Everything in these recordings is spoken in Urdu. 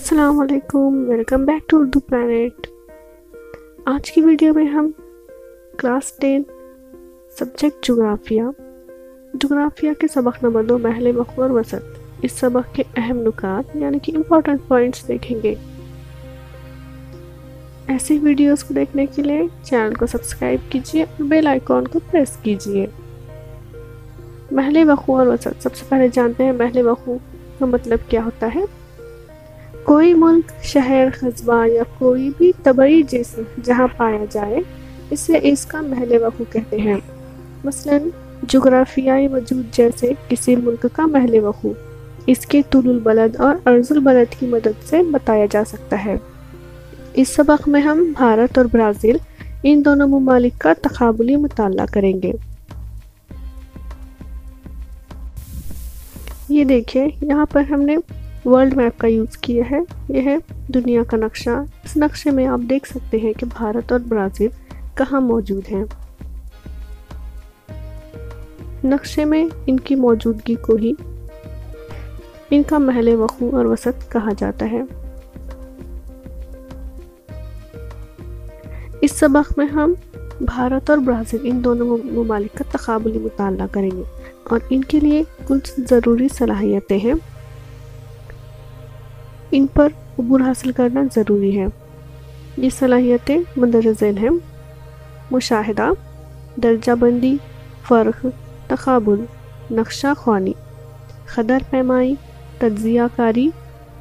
السلام علیکم، welcome back to Urdu plant. آج کی ویڈیو میں ہم کلاس 10 سبجیکٹ جغرافیہ کے سبق نمبر 2 محل وقوع اور وسط، اس سبق کے اہم نکات یعنی کہ امپورٹنٹ پوائنٹس دیکھیں گے۔ ایسی ویڈیوز کو دیکھنے کے لیے چینل کو سبسکرائب کیجیے اور بیل آئیکن کو پریس کیجیے۔ محل وقوع اور وسط، سب سے پہلے جانتے ہیں محل وقوع کا مطلب کیا ہوتا ہے۔ کوئی ملک، شہر، قصبہ یا کوئی بھی طبعی جسم جہاں پایا جائے اسے اس کا محل وقوع کہتے ہیں۔ مثلا جغرافیائی وجود جیسے کسی ملک کا محل وقوع اس کے طول البلد اور عرض البلد کی مدد سے بتایا جا سکتا ہے۔ اس سبق میں ہم بھارت اور برازیل ان دونوں ممالک کا تقابلی مطالعہ کریں گے۔ یہ دیکھیں، یہاں پر ہم نے ورلڈ میپ کا یوز کیا ہے۔ یہ ہے دنیا کا نقشہ۔ اس نقشے میں آپ دیکھ سکتے ہیں کہ بھارت اور برازیل کہاں موجود ہیں۔ نقشے میں ان کی موجودگی کو ہی ان کا محل وقوع اور وسط کہا جاتا ہے۔ اس سبق میں ہم بھارت اور برازیل ان دونوں ممالک کا تقابلی مطالعہ کریں گے اور ان کے لیے کچھ ضروری صلاحیتیں ہیں، ان پر عبور حاصل کرنا ضروری ہے۔ یہ صلاحیتیں مندرجہ ذیل ہیں: مشاہدہ، درجہ بندی، فرق، تقابل، نقشہ خوانی، قدر پیمائی، تجزیہ کاری،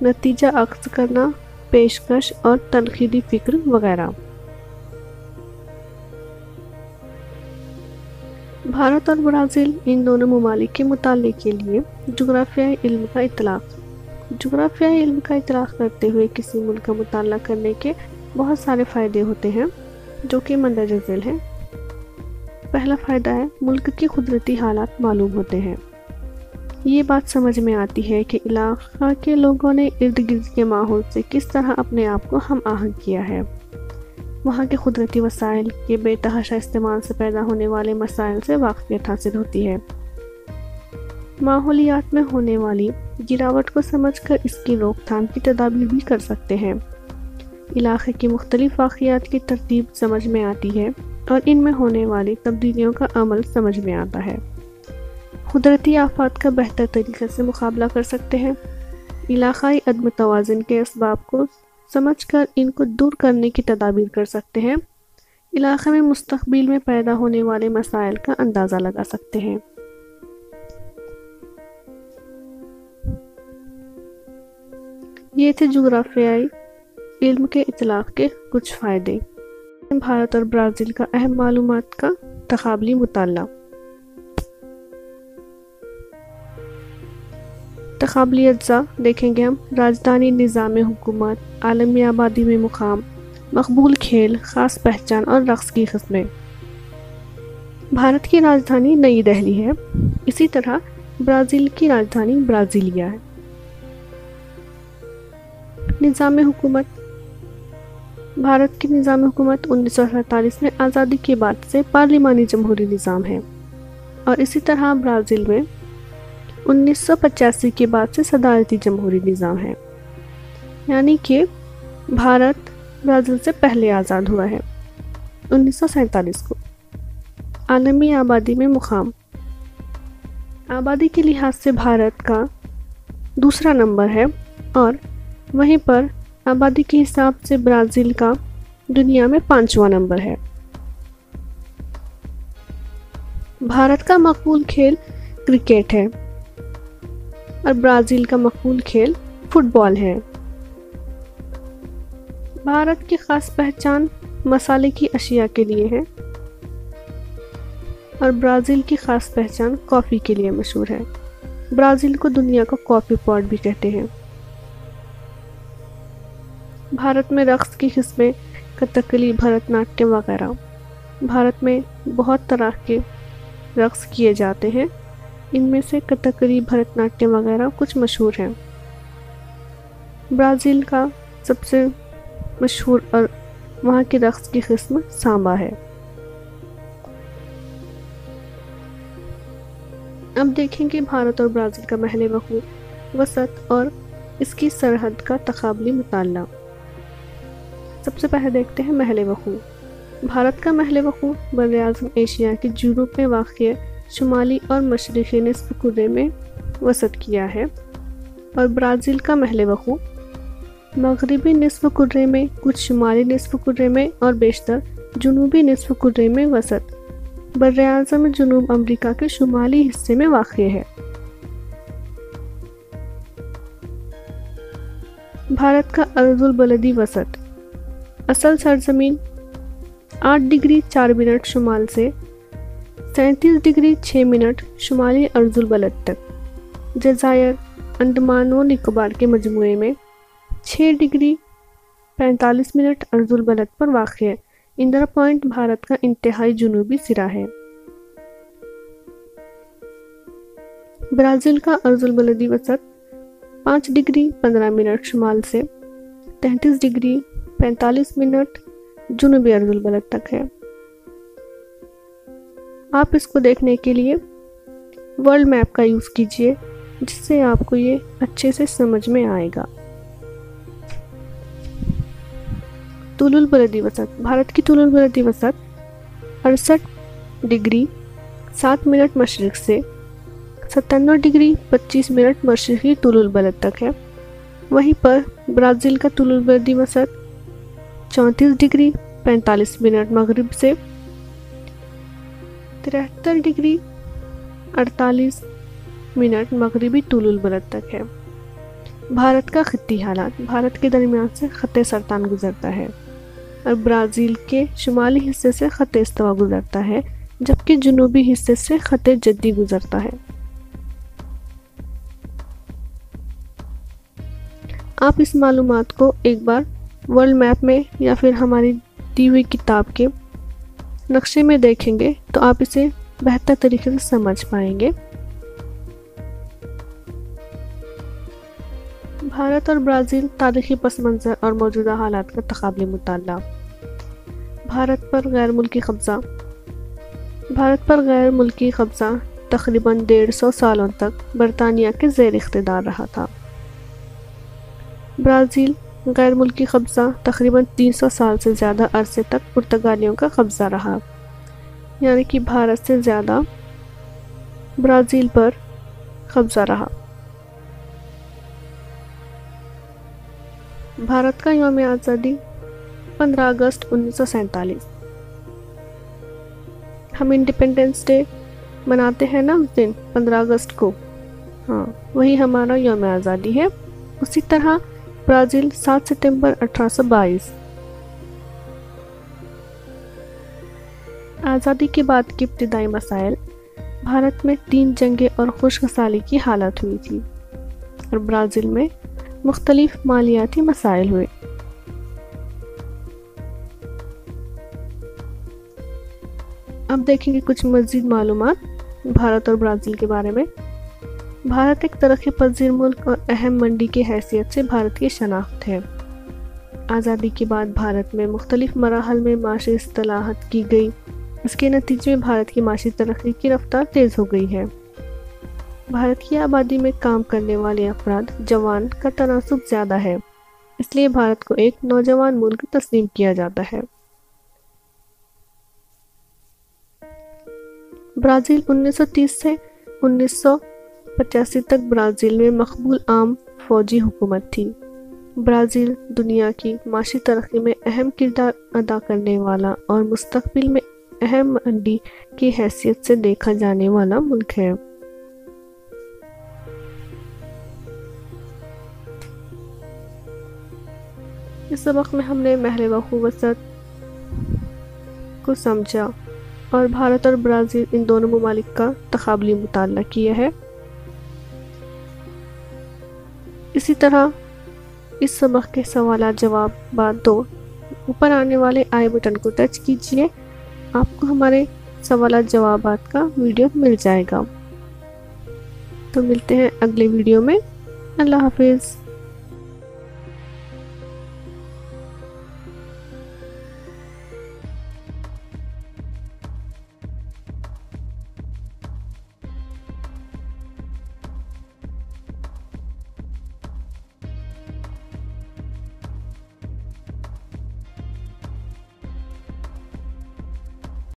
نتیجہ اخذ کرنا، پیشکش اور تنقیدی فکر وغیرہ۔ بھارت اور برازیل ان دونوں ممالک کے مطالعے کے لیے جغرافیائی علم کا اطلاق۔ جغرافیائی علم کا اطلاق کرتے ہوئے کسی ملک کا مطالعہ کرنے کے بہت سارے فائدے ہوتے ہیں جو کہ مندرجہ ذیل ہیں۔ پہلا فائدہ ہے ملک کی قدرتی حالات معلوم ہوتے ہیں۔ یہ بات سمجھ میں آتی ہے کہ علاقہ کے لوگوں نے ارد گرد کے ماحول سے کس طرح اپنے آپ کو ہم آہنگ کیا ہے۔ وہاں کے قدرتی وسائل کے بے تحاشا استعمال سے پیدا ہونے والے مسائل سے واقفیت حاصل ہوتی ہے۔ ماحولیات میں ہونے والی گراوٹ کو سمجھ کر اس کی روک تھام کی تدابیر بھی کر سکتے ہیں۔ علاقے کی مختلف واقعات کی ترتیب سمجھ میں آتی ہے اور ان میں ہونے والی تبدیلیوں کا عمل سمجھ میں آتا ہے۔ قدرتی آفات کا بہتر طریقے سے مقابلہ کر سکتے ہیں۔ علاقائی عدم توازن کے اسباب کو سمجھ کر ان کو دور کرنے کی تدابیر کر سکتے ہیں۔ علاقے میں مستقبل میں پیدا ہونے والے مسائل کا اندازہ لگا سکتے ہیں۔ یہ تھے جغرافیائی علم کے اطلاق کے کچھ فائدے۔ بھارت اور برازیل کا اہم معلومات کا تقابلی مطالعہ۔ تقابلی اجزاء دیکھیں گے ہم: راجدھانی، نظام حکومت، عالمی آبادی میں مقام، مقبول کھیل، خاص پہچان اور رقص کی قسمیں۔ بھارت کی راجدھانی نئی دہلی ہے، اسی طرح برازیل کی راجدھانی برازیلیا ہے۔ نظام حکومت: بھارت کی نظام حکومت 1947 میں آزادی کے بعد سے پارلیمانی جمہوری نظام ہے اور اسی طرح برازیل میں 1985 کے بعد سے صدارتی جمہوری نظام ہے، یعنی کہ بھارت برازیل سے پہلے آزاد ہوا ہے 1947 کو۔ عالمی آبادی میں مقام: آبادی کے لحاظ سے بھارت کا دوسرا نمبر ہے اور وہیں پر آبادی کے حساب سے برازیل کا دنیا میں 5واں نمبر ہے۔ بھارت کا مقبول کھیل کرکٹ ہے اور برازیل کا مقبول کھیل فٹ بال ہے۔ بھارت کی خاص پہچان مصالحے کی اشیاء کے لیے ہے اور برازیل کی خاص پہچان کافی کے لیے مشہور ہے۔ برازیل کو دنیا کا کافی پاٹ بھی کہتے ہیں۔ بھارت میں رقص کی قسمیں کتھکلی، بھرت ناٹیم وغیرہ۔ بھارت میں بہت طرح کے رقص کیے جاتے ہیں، ان میں سے کتھکلی، بھرت ناٹیم وغیرہ کچھ مشہور ہیں۔ برازیل کا سب سے مشہور اور وہاں کی رقص کی قسم سامبا ہے۔ اب دیکھیں کہ بھارت اور برازیل کا محل وقوع، وسط اور اس کی سرحد کا تقابلی مطالعہ۔ سب سے پہلے دیکھتے ہیں محل وقوع۔ بھارت کا محل وقوع براعظم ایشیا کے جنوب میں واقع شمالی اور مشرقی نصف کرے میں وسط کیا ہے، اور برازیل کا محل وقوع مغربی نصف کرے میں، کچھ شمالی نصف کرے میں اور بیشتر جنوبی نصف کرے میں وسط براعظم جنوب امریکہ کے شمالی حصے میں واقع ہے۔ بھارت کا عرض البلدی وسط۔ اصل سرزمین 8 ڈگری 4 منٹ شمال سے 37 ڈگری 6 منٹ شمالی عرض البلد تک، جزائر انڈمان و نکوبار کے مجموعے میں 6 ڈگری 45 منٹ عرض البلد پر واقع ہے۔ اندرا پوائنٹ بھارت کا انتہائی جنوبی سرا ہے۔ برازیل کا عرض البلدی وسط 5 ڈگری 15 منٹ شمال سے 33 ڈگری 45 منٹ جنوبی عرض البلد تک ہے۔ آپ اس کو دیکھنے کے لیے ورلڈ میپ کا یوز کیجئے، جس سے آپ کو یہ اچھے سے سمجھ میں آئے گا۔ طول البلدی وسط۔ بھارت کی طول البلدی وسط 68 ڈگری 7 منٹ مشرق سے 97 ڈگری 25 منٹ مشرقی طول البلد تک ہے۔ وہیں پر برازیل کا طول البلدی وسط 34 ڈگری 45 منٹ مغرب سے 73 ڈگری 48 منٹ مغربی طول البلد تک ہے۔ بھارت کا خطی حالات۔ بھارت کے درمیان سے خط سرطان گزرتا ہے اور برازیل کے شمالی حصے سے خط استوا گزرتا ہے، جبکہ جنوبی حصے سے خط جدی گزرتا ہے۔ آپ اس معلومات کو ایک بار ورلڈ میپ میں یا پھر ہماری دی ہوئی کتاب کے نقشے میں دیکھیں گے تو آپ اسے بہتر طریقے سے سمجھ پائیں گے۔ بھارت اور برازیل تاریخی پس منظر اور موجودہ حالات کا تقابلی مطالعہ۔ بھارت پر غیر ملکی قبضہ۔ بھارت پر غیر ملکی قبضہ تقریباً 150 سالوں تک برطانیہ کے زیر اقتدار رہا تھا۔ برازیل غیر ملکی قبضہ تقریباً 300 سال سے زیادہ عرصے تک پرتگالیوں کا قبضہ رہا، یعنی کہ بھارت سے زیادہ برازیل پر قبضہ رہا۔ بھارت کا یوم آزادی 15 اگست 1947۔ ہم انڈیپینڈنس ڈے مناتے ہیں نا اس دن 15 اگست کو، ہاں وہی ہمارا یوم آزادی ہے۔ اسی طرح برازیل 7 ستمبر 1822۔ آزادی کے بعد کے ابتدائی مسائل۔ بھارت میں 3 جنگیں اور خشک سالی کی حالت ہوئی تھی، اور برازیل میں مختلف مالیاتی مسائل ہوئے۔ اب دیکھیں گے کچھ مزید معلومات بھارت اور برازیل کے بارے میں۔ بھارت ایک ترقی پذیر ملک اور اہم منڈی کی حیثیت سے بھارت کی شناخت ہے۔ آزادی کے بعد بھارت میں مختلف مراحل میں معاشی اصلاحات کی گئی۔ اس کے نتیجے میں بھارت کی معاشی ترقی کی رفتار تیز ہو گئی ہے۔ بھارت کی آبادی میں کام کرنے والے افراد جوان کا تناسب زیادہ ہے، اس لیے بھارت کو ایک نوجوان ملک تسلیم کیا جاتا ہے۔ برازیل 1930 سے 1985 تک برازیل میں مقبول عام فوجی حکومت تھی۔ برازیل دنیا کی معاشی ترقی میں اہم کردار ادا کرنے والا اور مستقبل میں اہم منڈی کی حیثیت سے دیکھا جانے والا ملک ہے۔ اس سبق میں ہم نے محل وقوع وسط کو سمجھا اور بھارت اور برازیل ان دونوں ممالک کا تقابلی مطالعہ کیا ہے۔ اسی طرح اس سبق کے سوالات جوابات دو اوپر آنے والے آئی بٹن کو ٹچ کیجئے، آپ کو ہمارے سوالات جوابات کا ویڈیو مل جائے گا۔ تو ملتے ہیں اگلے ویڈیو میں۔ اللہ حافظ۔